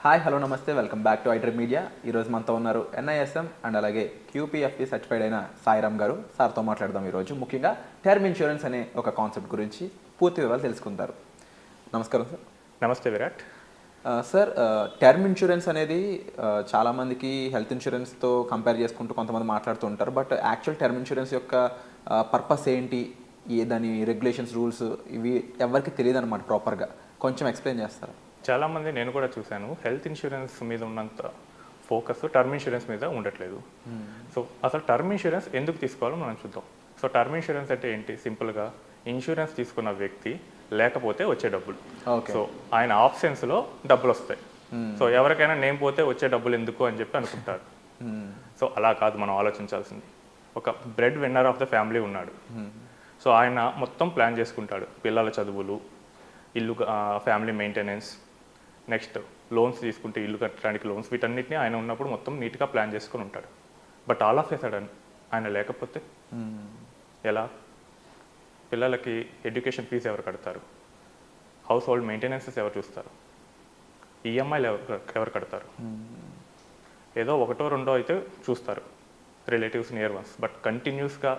Hi hello నమస్తే welcome back to iDream media. ఈరోజు మనతో ఉన్నారు NISM అండ్ అలాగే QPFP సర్టిఫైడ్ అయిన సాయిరామ్ గారు. సార్తో మాట్లాడదాం ఈరోజు ముఖ్యంగా టర్మ్ ఇన్సూరెన్స్ అనే ఒక కాన్సెప్ట్ గురించి పూర్తి వివరాలు తెలుసుకుంటారు. నమస్కారం సార్. నమస్తే విరాట్. సార్, టర్మ్ ఇన్సూరెన్స్ అనేది చాలామందికి హెల్త్ ఇన్సూరెన్స్తో కంపేర్ చేసుకుంటూ కొంతమంది మాట్లాడుతూ ఉంటారు. బట్ యాక్చువల్ టర్మ్ ఇన్సూరెన్స్ యొక్క పర్పస్ ఏంటి, దాని రెగ్యులేషన్స్, రూల్స్ ఇవి ఎవరికి తెలియదు అనమాట ప్రాపర్గా. కొంచెం ఎక్స్ప్లెయిన్ చేస్తారా? చాలామంది నేను కూడా చూశాను, హెల్త్ ఇన్సూరెన్స్ మీద ఉన్నంత ఫోకస్ టర్మ్ ఇన్సూరెన్స్ మీద ఉండట్లేదు. సో అసలు టర్మ్ ఇన్సూరెన్స్ ఎందుకు తీసుకోవాలో మనం చూద్దాం. సో టర్మ్ ఇన్సూరెన్స్ అంటే ఏంటి? సింపుల్గా ఇన్సూరెన్స్ తీసుకున్న వ్యక్తి లేకపోతే వచ్చే డబ్బులు. సో ఆయన ఆప్షన్స్లో డబ్బులు వస్తాయి. సో ఎవరికైనా నేను పోతే వచ్చే డబ్బులు ఎందుకు అని చెప్పి అనుకుంటారు. సో అలా కాదు మనం ఆలోచించాల్సింది. ఒక bread winner of the family ఉన్నాడు. సో ఆయన మొత్తం ప్లాన్ చేసుకుంటాడు. పిల్లల చదువులు, ఇల్లు, ఫ్యామిలీ మెయింటెనెన్స్, నెక్స్ట్ లోన్స్ తీసుకుంటే ఇల్లు కట్టడానికి లోన్స్, వీటన్నిటిని ఆయన ఉన్నప్పుడు మొత్తం నీట్గా ప్లాన్ చేసుకొని ఉంటాడు. But all of A sudden ఆయన లేకపోతే ఎలా? పిల్లలకి ఎడ్యుకేషన్ ఫీజు ఎవరు కడతారు? హౌస్ హోల్డ్ మెయింటెనెన్సెస్ ఎవరు చూస్తారు? ఈఎంఐలు ఎవరు కడతారు? ఏదో ఒకటో రెండో అయితే చూస్తారు రిలేటివ్స్, నియర్ వన్స్. బట్ కంటిన్యూస్గా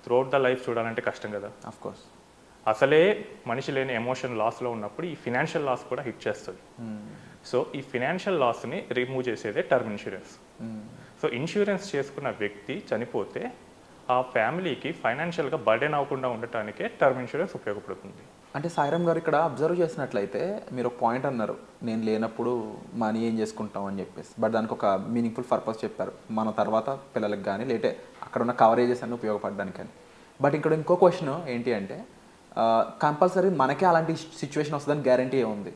త్రూఅవుట్ ద లైఫ్ చూడాలంటే కష్టం కదా. Of course. అసలే మనిషి లేని ఎమోషన్ లాస్లో ఉన్నప్పుడు ఈ ఫినాన్షియల్ లాస్ కూడా హిట్ చేస్తుంది. సో ఈ ఫినాన్షియల్ లాస్ని రిమూవ్ చేసేదే టర్మ్ ఇన్సూరెన్స్. సో ఇన్సూరెన్స్ చేసుకున్న వ్యక్తి చనిపోతే ఆ ఫ్యామిలీకి ఫైనాన్షియల్గా బర్డెన్ అవ్వకుండా ఉండటానికే టర్మ్ ఇన్సూరెన్స్ ఉపయోగపడుతుంది. అంటే సాయిరామ్ గారు ఇక్కడ అబ్జర్వ్ చేసినట్లయితే మీరు ఒక పాయింట్ అన్నారు, నేను లేనప్పుడు మనీ ఏం చేసుకుంటాం అని చెప్పేసి. బట్ దానికి ఒక మీనింగ్ఫుల్ పర్పస్ చెప్పారు, మన తర్వాత పిల్లలకి కానీ లేటే అక్కడ ఉన్న కవరేజెస్ అన్ని ఉపయోగపడడానికి అని. బట్ ఇక్కడ ఇంకో క్వశ్చన్ ఏంటి అంటే, కంపల్సరీ మనకే అలాంటి సిచ్యువేషన్ వస్తుందని గ్యారంటీ ఏముంది?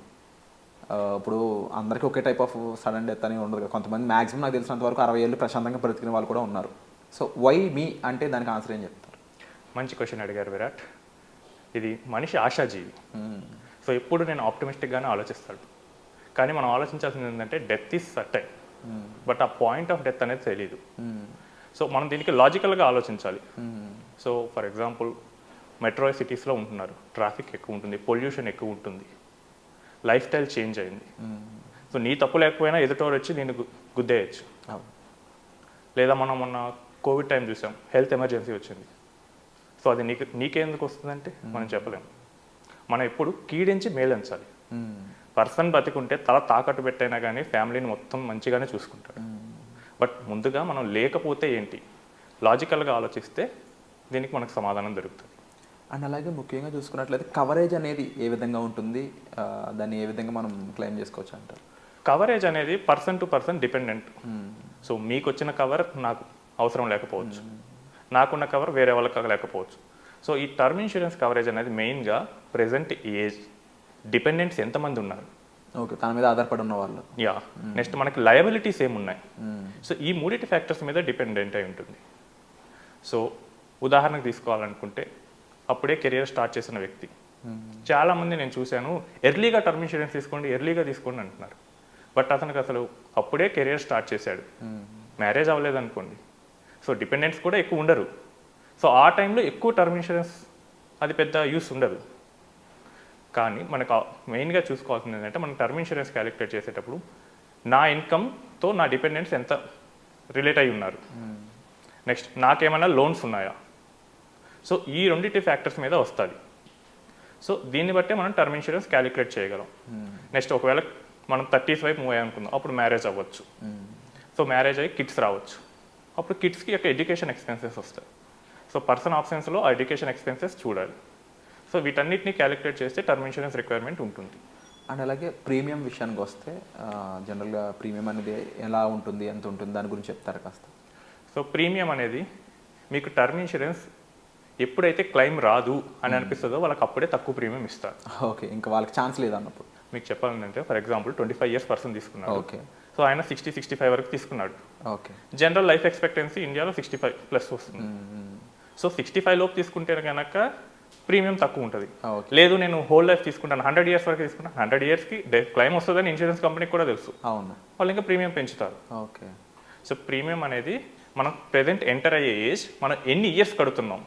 ఇప్పుడు అందరికీ ఒకే టైప్ ఆఫ్ సడన్ డెత్ అని ఉండదు. కొంతమంది మ్యాక్సిమం నాకు తెలిసినంత వరకు 60 ఏళ్ళు ప్రశాంతంగా బ్రతికిన వాళ్ళు కూడా ఉన్నారు. సో వై మీ అంటే దానికి ఆన్సర్ ఏం చెప్తారు? మంచి క్వశ్చన్ అడిగారు విరాట్. ఇది మనిషి ఆశాజీవి. సో ఎప్పుడు నేను ఆప్టమిస్టిక్గానే ఆలోచిస్తాడు. కానీ మనం ఆలోచించాల్సింది ఏంటంటే డెత్ ఈజ్ సర్టైన్, బట్ ఆ పాయింట్ ఆఫ్ డెత్ అనేది తెలియదు. సో మనం దీనికి లాజికల్గా ఆలోచించాలి. సో ఫర్ ఎగ్జాంపుల్, మెట్రో సిటీస్లో ఉంటున్నారు, ట్రాఫిక్ ఎక్కువ ఉంటుంది, పొల్యూషన్ ఎక్కువ ఉంటుంది, లైఫ్ స్టైల్ చేంజ్ అయింది. సో నీ తప్పు లేకపోయినా ఎదుటోడు వచ్చి నేను గుద్దేయచ్చు. లేదా మనం మొన్న కోవిడ్ టైం చూసాం, హెల్త్ ఎమర్జెన్సీ వచ్చింది. సో అది నీకెందుకు వస్తుందంటే మనం చెప్పలేము. మనం ఎప్పుడు కీడించి మేలంచాలి. పర్సన్ బతికుంటే తల తాకట్టు పెట్టైనా కానీ ఫ్యామిలీని మొత్తం మంచిగానే చూసుకుంటాడు. బట్ ముందుగా మనం లేకపోతే ఏంటి, లాజికల్గా ఆలోచిస్తే దీనికి మనకు సమాధానం దొరుకుతుంది. అండ్ అలాగే ముఖ్యంగా చూసుకున్నట్లయితే కవరేజ్ అనేది ఏ విధంగా ఉంటుంది, దాన్ని ఏ విధంగా మనం క్లెయిమ్ చేసుకోవచ్చు అంటారు? కవరేజ్ అనేది person to person dependent. So మీకు వచ్చిన కవర్ నాకు అవసరం లేకపోవచ్చు, నాకున్న కవర్ వేరే వాళ్ళకి లేకపోవచ్చు. సో ఈ టర్మ్ ఇన్సూరెన్స్ కవరేజ్ అనేది మెయిన్గా ప్రెజెంట్ ఏజ్, డిపెండెంట్స్ ఎంతమంది ఉన్నారు, ఓకే, తన మీద ఆధారపడి ఉన్న వాళ్ళు, నెక్స్ట్ మనకి లయబిలిటీస్ ఏమున్నాయి. సో ఈ మూడింటి ఫ్యాక్టర్స్ మీద డిపెండెంట్ అయి ఉంటుంది. సో ఉదాహరణకు తీసుకోవాలనుకుంటే, అప్పుడే కెరియర్ స్టార్ట్ చేసిన వ్యక్తి, చాలామంది నేను చూశాను ఎర్లీగా టర్మ్ ఇన్సూరెన్స్ తీసుకోండి అంటున్నారు. బట్ అతనికి అసలు అప్పుడే కెరియర్ స్టార్ట్ చేశాడు, మ్యారేజ్ అవ్వలేదు అనుకోండి. సో డిపెండెంట్స్ కూడా ఎక్కువ ఉండరు. సో ఆ టైంలో ఎక్కువ టర్మ్ ఇన్సూరెన్స్ అది పెద్ద యూస్ ఉండదు. కానీ మనకు మెయిన్గా చూసుకోవాల్సింది ఏంటంటే, మనం టర్మ్ ఇన్సూరెన్స్ క్యాలిక్యులేట్ చేసేటప్పుడు నా ఇన్కమ్తో నా డిపెండెంట్స్ ఎంత రిలేట్ అయి ఉన్నారు, నెక్స్ట్ నాకేమైనా లోన్స్ ఉన్నాయా. సో ఈ రెండింటి ఫ్యాక్టర్స్ మీద వస్తుంది. సో దీన్ని బట్టే మనం టర్మ్ ఇన్సూరెన్స్ క్యాలిక్యులేట్ చేయగలం. నెక్స్ట్ ఒకవేళ మనం 30s వైపు మూవ్ అయ్యామనుకుందాం, అప్పుడు మ్యారేజ్ అవ్వచ్చు. సో మ్యారేజ్ అయ్యి కిడ్స్ రావచ్చు, అప్పుడు కిడ్స్కి యొక్క ఎడ్యుకేషన్ ఎక్స్పెన్సెస్ వస్తాయి. సో పర్సన్ ఆప్షన్స్లో ఆ ఎడ్యుకేషన్ ఎక్స్పెన్సెస్ చూడాలి. సో వీటన్నిటిని క్యాలిక్యులేట్ చేస్తే టర్మ్ ఇన్సూరెన్స్ రిక్వైర్మెంట్ ఉంటుంది. అండ్ అలాగే ప్రీమియం విషయానికి వస్తే, జనరల్గా ప్రీమియం అనేది ఎలా ఉంటుంది, ఎంత ఉంటుంది, దాని గురించి చెప్తారు కాస్త? సో ప్రీమియం అనేది మీకు టర్మ్ ఇన్సూరెన్స్ ఎప్పుడైతే క్లెయిమ్ రాదు అని అనిపిస్తుందో వాళ్ళకి అప్పుడే తక్కువ ప్రీమియం ఇస్తారు. ఓకే, ఇంకా వాళ్ళకి ఛాన్స్ లేదు అన్నప్పుడు. మీకు చెప్పాలంటే ఫర్ ఎగ్జాంపుల్ 25 years పర్సన్ తీసుకున్నాడు. ఓకే. సో ఆయన 60-65 వరకు తీసుకున్నాడు. ఓకే. జనరల్ లైఫ్ ఎక్స్పెక్టెన్సీ ఇండియాలో 65+ వస్తుంది. సో 65 లోపు తీసుకుంటే కనుక ప్రీమియం తక్కువ ఉంటుంది. లేదు నేను హోల్ లైఫ్ తీసుకుంటాను, 100 years వరకు తీసుకుంటాను, 100 yearsకి క్లెయిమ్ వస్తుందని ఇన్సూరెన్స్ కంపెనీకి కూడా తెలుసు. అవును, వాళ్ళు ఇంకా ప్రీమియం పెంచుతారు. ఓకే. సో ప్రీమియం అనేది మనం ప్రెజెంట్ ఎంటర్ అయ్యే ఏజ్, మనం ఎన్ని ఇయర్స్ కడుతున్నాం,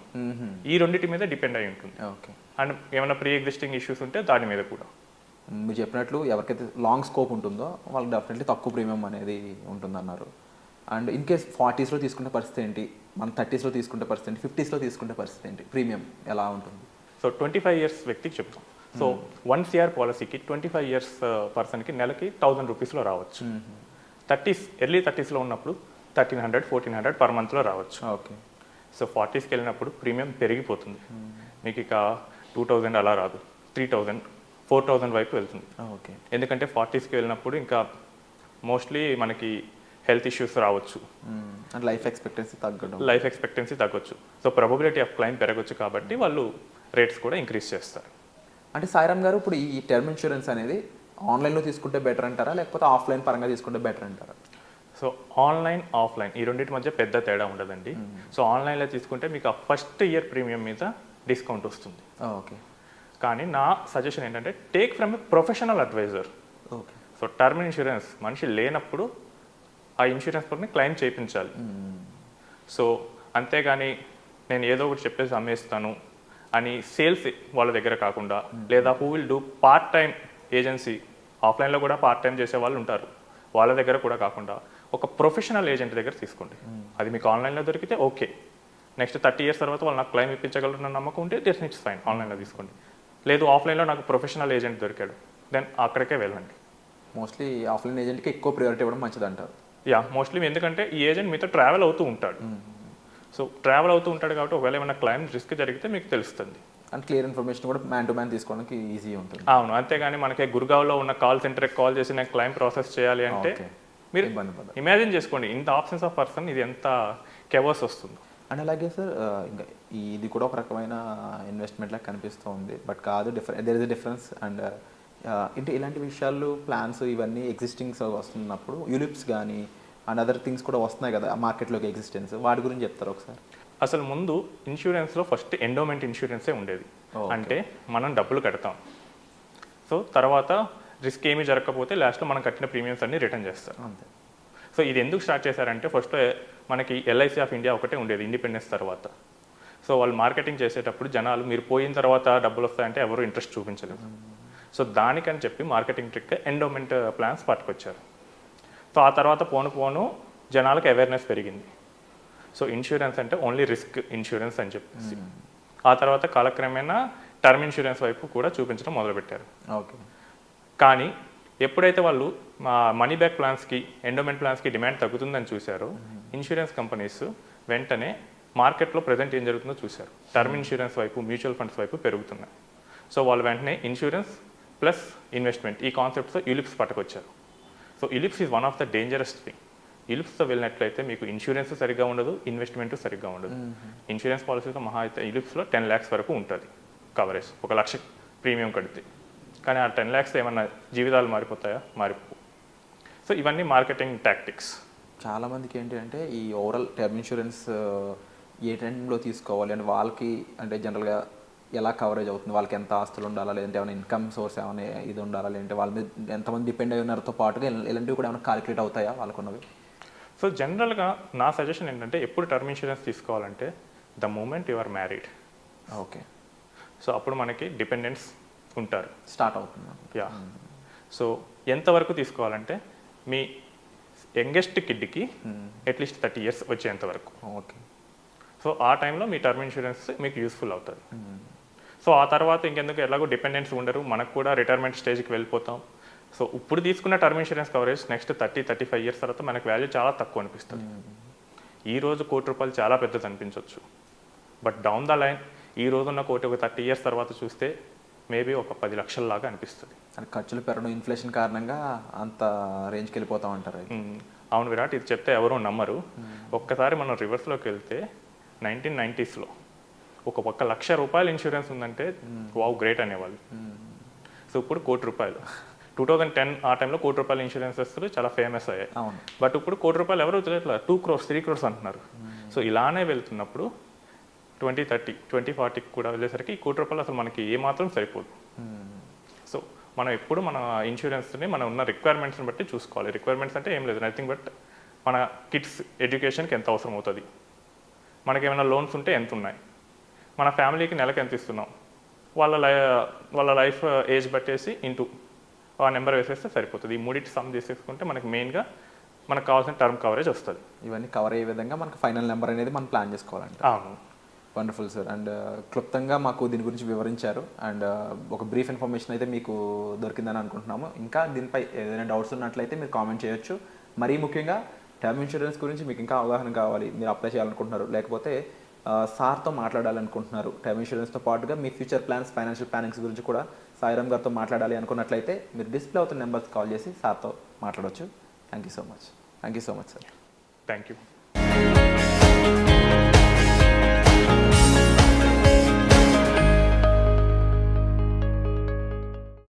ఈ రెండింటి మీద డిపెండ్ అయి ఉంటుంది. ఓకే. అండ్ ఏమైనా ప్రీ ఎగ్జిస్టింగ్ ఇష్యూస్ ఉంటే దాని మీద కూడా. మీరు చెప్పినట్లు ఎవరికైతే లాంగ్ స్కోప్ ఉంటుందో వాళ్ళకి డెఫినెట్లీ తక్కువ ప్రీమియం అనేది ఉంటుందన్నారు. అండ్ ఇన్ కేస్ 40స్లో తీసుకునే పరిస్థితి ఏంటి, మన 30స్లో తీసుకుంటే పరిస్థితి ఏంటి, 50స్లో తీసుకుంటే పరిస్థితి ఏంటి, ప్రీమియం ఎలా ఉంటుంది? సో 25 ఇయర్స్ వ్యక్తికి చెప్తాం. సో 1 CR పాలసీకి 25 ఇయర్స్ పర్సన్కి నెలకి 1000 రూపీస్లో రావచ్చు. 30s ఎర్లీ 30స్లో ఉన్నప్పుడు 1300 1400 పర్ మంత్లో రావచ్చు. ఓకే. సో 40స్కి వెళ్ళినప్పుడు ప్రీమియం పెరిగిపోతుంది. మీకు ఇక 2000 అలా రాదు, 3000 4000 వైపు వెళ్తుంది. ఓకే. ఎందుకంటే 40స్కి వెళ్ళినప్పుడు ఇంకా మోస్ట్లీ మనకి హెల్త్ ఇష్యూస్ రావచ్చు, అండ్ లైఫ్ ఎక్స్పెక్టెన్సీ తగ్గొచ్చు. సో ప్రాబబిలిటీ ఆఫ్ క్లైమ్ పెరగచ్చు, కాబట్టి వాళ్ళు రేట్స్ కూడా ఇంక్రీజ్ చేస్తారు. అంటే సాయిరామ్ గారు, ఇప్పుడు ఈ టర్మ్ ఇన్సూరెన్స్ అనేది ఆన్లైన్లో తీసుకుంటే బెటర్ అంటారా, లేకపోతే ఆఫ్లైన్ పరంగా తీసుకుంటే బెటర్ అంటారా? సో ఆన్లైన్ ఆఫ్లైన్ ఈ రెండింటి మధ్య పెద్ద తేడా ఉండదండి. సో ఆన్లైన్లో తీసుకుంటే మీకు ఆ ఫస్ట్ ఇయర్ ప్రీమియం మీద డిస్కౌంట్ వస్తుంది. ఓకే. కానీ నా సజెషన్ ఏంటంటే take from a professional adviser. Okay. So term insurance మనిషి లేనప్పుడు ఆ ఇన్సూరెన్స్ పని క్లెయిమ్ చేయించాలి. సో అంతేగాని నేను ఏదో ఒకటి చెప్పేసి అమ్మేస్తాను అని సేల్స్ వాళ్ళ దగ్గర కాకుండా, లేదా who will do part time agency, ఆఫ్లైన్లో కూడా పార్ట్ టైం చేసే వాళ్ళు ఉంటారు, వాళ్ళ దగ్గర కూడా కాకుండా ఒక ప్రొఫెషనల్ ఏజెంట్ దగ్గర తీసుకోండి. అది మీకు ఆన్లైన్లో దొరికితే ఓకే, నెక్స్ట్ 30 ఇయర్స్ తర్వాత వాళ్ళు నాకు క్లెయిమ్ ఇప్పించగలరు నమ్మకం ఉంటే దెన్ ఇట్స్ ఫైన్, ఆన్లైన్లో తీసుకోండి. లేదు ఆఫ్లైన్లో నాకు ప్రొఫెషనల్ ఏజెంట్ దొరికాడు, దెన్ అక్కడికే వెళ్ళండి. మోస్ట్లీ ఆఫ్లైన్ ఏజెంట్కి ఎక్కువ ప్రియారిటీ ఇవ్వడం మంచిది అంటారు. యా, మోస్ట్లీ ఎందుకంటే ఈ ఏజెంట్ మీతో ట్రావెల్ అవుతూ ఉంటాడు. సో ట్రావెల్ అవుతూ ఉంటాడు కాబట్టి ఒకవేళ ఏమైనా క్లైమ్ రిస్క్ జరిగితే మీకు తెలుస్తుంది. అండ్ క్లియర్ ఇన్ఫర్మేషన్ కూడా మ్యాన్ టు మ్యాన్ తీసుకోవడానికి ఈజీ ఉంటుంది. అవును, అంతేగాని మనకి గుర్గావ్లో ఉన్న కాల్ సెంటర్కి కాల్ చేసి నేను క్లైమ్ ప్రాసెస్ చేయాలి అంటే మీరు ఇమాజిన్ చేసుకోండి, ఇంత ఆప్షన్స్ ఆఫ్ పర్సన్ ఇది ఎంత కెవర్స్ వస్తుందో. అండ్ అలాగే సార్, ఇంకా ఇది కూడా ఒక రకమైన ఇన్వెస్ట్మెంట్ లాగా కనిపిస్తూ ఉంది, బట్ కాదు, there is a difference. And అంటే ఇలాంటి విషయాలు ప్లాన్స్ ఇవన్నీ ఎగ్జిస్టింగ్స్ వస్తున్నప్పుడు యూలిప్స్ కానీ అండ్ అదర్ థింగ్స్ కూడా వస్తున్నాయి కదా మార్కెట్లోకి ఎగ్జిస్టెన్స్, వాటి గురించి చెప్తారు ఒకసారి? అసలు ముందు ఇన్సూరెన్స్లో ఫస్ట్ ఎండోమెంట్ ఇన్సూరెన్సే ఉండేది. అంటే మనం డబ్బులు కడతాం, సో తర్వాత రిస్క్ ఏమీ జరగకపోతే లాస్ట్లో మనం కట్టిన ప్రీమియమ్స్ అన్ని రిటర్న్ చేస్తారు. అంతే. సో ఇది ఎందుకు స్టార్ట్ చేశారంటే ఫస్ట్ మనకి LIC ఆఫ్ ఇండియా ఒకటే ఉండేది ఇండిపెండెన్స్ తర్వాత. సో వాళ్ళు మార్కెటింగ్ చేసేటప్పుడు జనాలు మీరు పోయిన తర్వాత డబ్బులు వస్తాయంటే ఎవరు ఇంట్రెస్ట్ చూపించలేదు. సో దానికని చెప్పి మార్కెటింగ్ ట్రిక్ ఎండోమెంట్ ప్లాన్స్ పట్టుకొచ్చారు. సో ఆ తర్వాత పోను జనాలకు అవేర్నెస్ పెరిగింది. సో ఇన్సూరెన్స్ అంటే ఓన్లీ రిస్క్ ఇన్సూరెన్స్ అని చెప్పేసి ఆ తర్వాత కాలక్రమేణా టర్మ్ ఇన్సూరెన్స్ వైపు కూడా చూపించడం మొదలుపెట్టారు. ఓకే. కానీ ఎప్పుడైతే వాళ్ళు మనీ బ్యాక్ ప్లాన్స్కి ఎండోమెంట్ ప్లాన్స్కి డిమాండ్ తగ్గుతుందని చూశారో ఇన్సూరెన్స్ కంపెనీస్ వెంటనే మార్కెట్లో ప్రజెంట్ ఏం జరుగుతుందో చూశారు, టర్మ్ ఇన్సూరెన్స్ వైపు మ్యూచువల్ ఫండ్స్ వైపు పెరుగుతున్నాయి. సో వాళ్ళు వెంటనే ఇన్సూరెన్స్ ప్లస్ ఇన్వెస్ట్మెంట్ ఈ కాన్సెప్ట్తో యూలిప్స్ పట్టుకొచ్చారు. So ULIPs is one of the dangerous thing. యూలిప్స్తో వెళ్ళినట్లయితే మీకు ఇన్సూరెన్స్ సరిగ్గా ఉండదు, ఇన్వెస్ట్మెంట్ సరిగ్గా ఉండదు. ఇన్సూరెన్స్ పాలసీతో మహా అయితే యూలిప్స్లో 10 lakhs వరకు ఉంటుంది కవరేజ్, 1 లక్ష ప్రీమియం కడితే. కానీ ఆ 10 lakhs ఏమన్నా జీవితాలు మారిపోతాయా? మారిపో. సో ఇవన్నీ మార్కెటింగ్ టాక్టిక్స్. చాలామందికి ఏంటి అంటే ఈ ఓవరాల్ టర్మ్ ఇన్సూరెన్స్ ఏ టైంలో తీసుకోవాలి అంటే వాళ్ళకి అంటే జనరల్గా ఎలా కవరేజ్ అవుతుంది, వాళ్ళకి ఎంత ఆస్తులు ఉండాలా, లేదంటే ఏమైనా ఇన్కమ్ సోర్స్ ఏమైనా ఇది ఉండాలా, లేదంటే వాళ్ళ మీద ఎంతమంది డిపెండ్ అయి ఉన్నారతో పాటుగా ఇలాంటివి కూడా ఏమైనా క్యాలిక్యులేట్ అవుతాయా వాళ్ళకున్నవి? సో జనరల్గా నా సజెషన్ ఏంటంటే ఎప్పుడు టర్మ్ ఇన్సూరెన్స్ తీసుకోవాలంటే the moment you are married. Okay. So అప్పుడు మనకి డిపెండెన్స్ ఉంటారు, స్టార్ట్ అవుతుంది. యా. సో ఎంతవరకు తీసుకోవాలంటే మీ యంగెస్ట్ కిడ్కి అట్లీస్ట్ 30 years వచ్చేంత వరకు. ఓకే. సో ఆ టైంలో మీ టర్మ్ ఇన్సూరెన్స్ మీకు యూస్ఫుల్ అవుతుంది. సో ఆ తర్వాత ఇంకెందుకు ఎలాగో డిపెండెన్స్ ఉండరు, మనకు కూడా రిటైర్మెంట్ స్టేజ్కి వెళ్ళిపోతాం. సో ఇప్పుడు తీసుకున్న term insurance coverage next 30-35 years తర్వాత మనకు వాల్యూ చాలా తక్కువ అనిపిస్తుంది. ఈ రోజు ₹1,00,00,000 చాలా పెద్దది అనిపించవచ్చు, బట్ డౌన్ ద లైన్ ఈ రోజున్న కోటి ఒక 30 years తర్వాత చూస్తే మేబీ ఒక 10 లక్షల లాగా అనిపిస్తుంది. అంటే ఖర్చులు పెరగడం ఇన్ఫ్లేషన్ కారణంగా అంత రేంజ్కి వెళ్ళిపోతాం అంటారు. అవును విరాట్, ఇది చెప్తే ఎవరూ నమ్మరు. ఒక్కసారి మనం రివర్స్లోకి వెళ్తే 1990sలో ఒక ₹1,00,000 ఇన్సూరెన్స్ ఉందంటే వావ్ గ్రేట్ అనేవాళ్ళు. సో ఇప్పుడు ₹1,00,00,000. 2010 ఆ టైంలో ₹1,00,00,000 ఇన్సూరెన్సెస్ చాలా ఫేమస్ అయ్యాయి. బట్ ఇప్పుడు ₹1,00,00,000 ఎవరు తెలియట్లా, 2 crores 3 crores అంటున్నారు. సో ఇలానే వెళ్తున్నప్పుడు 2030 2040 కూడా వెళ్ళేసరికి ₹1,00,00,000 అసలు మనకి ఏమాత్రం సరిపోదు. సో మనం ఎప్పుడు మన ఇన్సూరెన్స్ని మనం ఉన్న రిక్వైర్మెంట్స్ని బట్టి చూసుకోవాలి. రిక్వైర్మెంట్స్ అంటే ఏం లేదు, నథింగ్ బట్ మన కిడ్స్ ఎడ్యుకేషన్కి ఎంత అవసరం అవుతుంది, మనకి ఏమైనా లోన్స్ ఉంటే ఎంత ఉన్నాయి, మన ఫ్యామిలీకి నెలకు ఎంత ఇస్తున్నాం, వాళ్ళ లైఫ్ ఏజ్ బట్టేసి ఇంటూ ఆ నెంబర్ వేసేస్తే సరిపోతుంది. ఈ మూడింటి సమ్ చేసేసుకుంటే మనకి మెయిన్గా మనకు కావాల్సిన టర్మ్ కవరేజ్ వస్తుంది. ఇవన్నీ కవర్ అయ్యే విధంగా మనకు ఫైనల్ నెంబర్ అనేది మనం ప్లాన్ చేసుకోవాలంట. అవును. Wonderful sir. అండ్ క్లుప్తంగా మాకు దీని గురించి వివరించారు. అండ్ ఒక బ్రీఫ్ ఇన్ఫర్మేషన్ అయితే మీకు దొరికిందని అనుకుంటున్నాము. ఇంకా దీనిపై ఏదైనా డౌట్స్ ఉన్నట్లయితే మీరు కామెంట్ చేయొచ్చు. మరీ ముఖ్యంగా టర్మ్ ఇన్సూరెన్స్ గురించి మీకు ఇంకా అవగాహన కావాలి, మీరు అప్లై చేయాలనుకుంటున్నారు, లేకపోతే సార్తో మాట్లాడాలనుకుంటున్నారు, టర్మ్ ఇన్సూరెన్స్తో పాటుగా మీ ఫ్యూచర్ ప్లాన్స్, ఫైనాన్షియల్ ప్లానింగ్స్ గురించి కూడా సాయిరామ్ గారితో మాట్లాడాలి అనుకున్నట్లయితే మీరు డిస్ప్లే అవుతున్న నెంబర్స్ కాల్ చేసి సార్తో మాట్లాడవచ్చు. Thank you so much sir. Thank you.